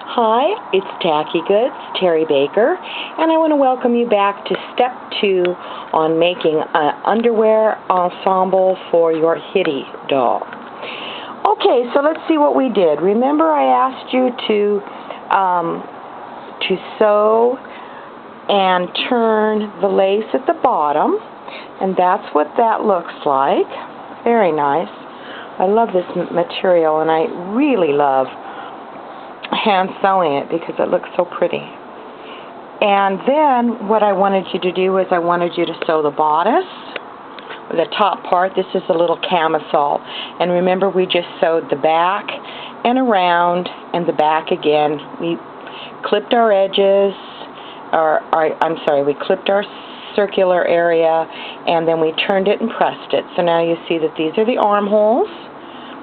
Hi, it's Tackygoods, Terri Baker, and I want to welcome you back to step 2 on making an underwear ensemble for your Hitty Doll. Okay, so let's see what we did. Remember I asked you to sew and turn the lace at the bottom, and that's what that looks like. Very nice. I love this material, and I really love hand sewing it because it looks so pretty. And then what I wanted you to do is I wanted you to sew the bodice, the top part. This is a little camisole, and remember we just sewed the back and around and the back again. We clipped our edges, we clipped our circular area, and then we turned it and pressed it. So now you see that these are the armholes.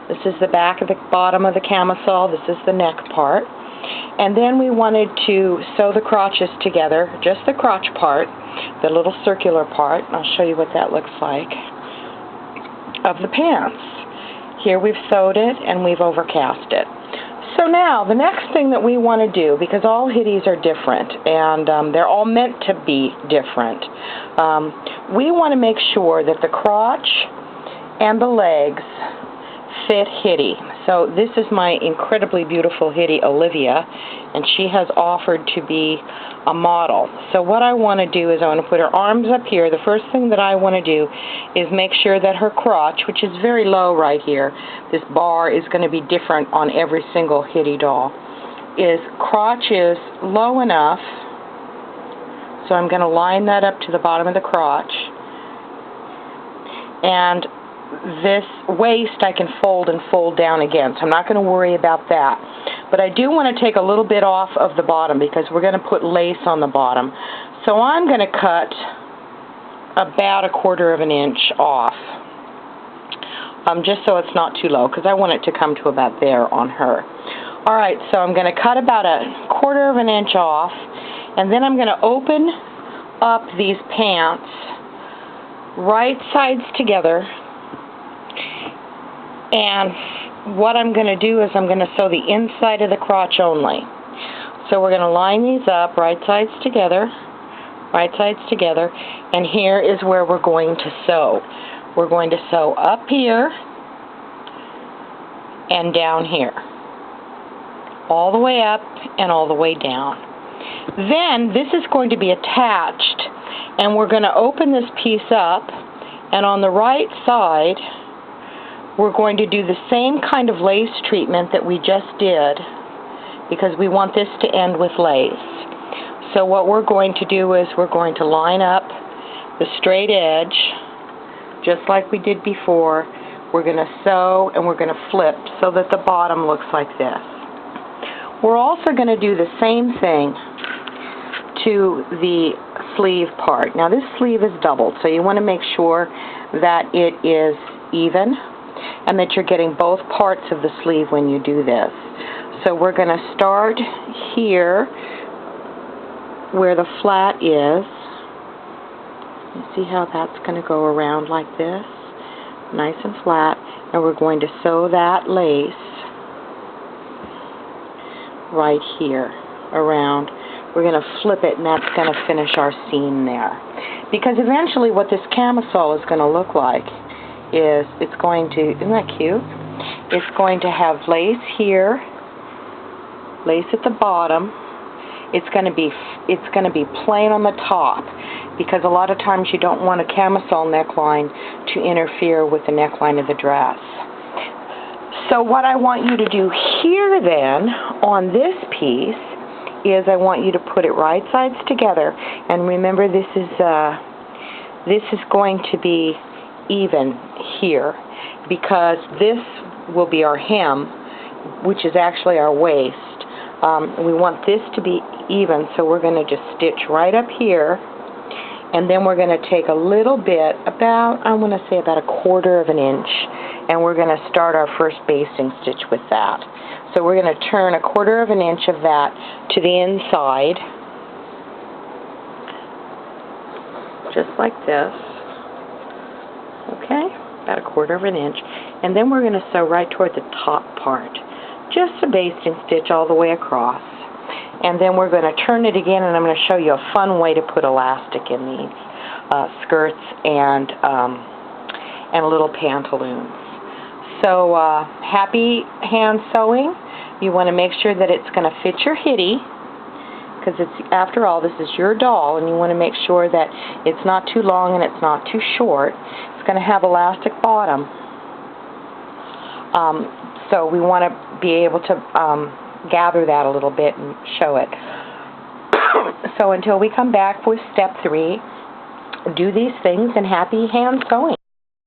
This is the back of the bottom of the camisole. This is the neck part. And then we wanted to sew the crotches together, just the crotch part, the little circular part. And I'll show you what that looks like, of the pants. Here we've sewed it and we've overcast it. So now the next thing that we want to do, because all Hitties are different and they're all meant to be different, we want to make sure that the crotch and the legs fit Hitty. So this is my incredibly beautiful Hitty, Olivia, and she has offered to be a model. So what I want to do is I want to put her arms up here. The first thing that I want to do is make sure that her crotch, which is very low right here, this bar is going to be different on every single Hitty doll, is crotch is low enough. So I'm going to line that up to the bottom of the crotch, and this waist I can fold and fold down again, so I'm not going to worry about that. But I do want to take a little bit off of the bottom because we're going to put lace on the bottom. So I'm going to cut about 1/4 inch off, just so it's not too low, because I want it to come to about there on her. Alright, so I'm going to cut about 1/4 inch off, and then I'm going to open up these pants right sides together. And what I'm going to do is I'm going to sew the inside of the crotch only. So we're going to line these up, right sides together, and here is where we're going to sew. We're going to sew up here and down here, all the way up and all the way down. Then this is going to be attached, and we're going to open this piece up, and on the right side we're going to do the same kind of lace treatment that we just did, because we want this to end with lace. So what we're going to do is we're going to line up the straight edge, just like we did before. We're going to sew and we're going to flip so that the bottom looks like this. We're also going to do the same thing to the sleeve part. Now this sleeve is doubled, so you want to make sure that it is even, and that you're getting both parts of the sleeve when you do this. So we're going to start here where the flat is. You see how that's going to go around like this, nice and flat, and we're going to sew that lace right here around. We're going to flip it, and that's going to finish our seam there. Because eventually what this camisole is going to look like is it's going to, isn't that cute? It's going to have lace here, lace at the bottom. It's going to be plain on the top, because a lot of times you don't want a camisole neckline to interfere with the neckline of the dress. So what I want you to do here then on this piece is I want you to put it right sides together, and remember this is going to be even here, because this will be our hem, which is actually our waist. We want this to be even, so we're going to just stitch right up here, and then we're going to take a little bit, about, I want to say about 1/4 inch, and we're going to start our first basting stitch with that. So we're going to turn 1/4 inch of that to the inside, just like this. Okay, about 1/4 inch, and then we're going to sew right toward the top part, just a basting stitch all the way across. And then we're going to turn it again, and I'm going to show you a fun way to put elastic in these skirts and little pantaloons. So happy hand sewing. You want to make sure that it's going to fit your Hitty, because after all, this is your doll, and you want to make sure that it's not too long and it's not too short. It's going to have elastic bottom. So we want to be able to gather that a little bit and show it. So until we come back with step 3, do these things, and happy hand sewing.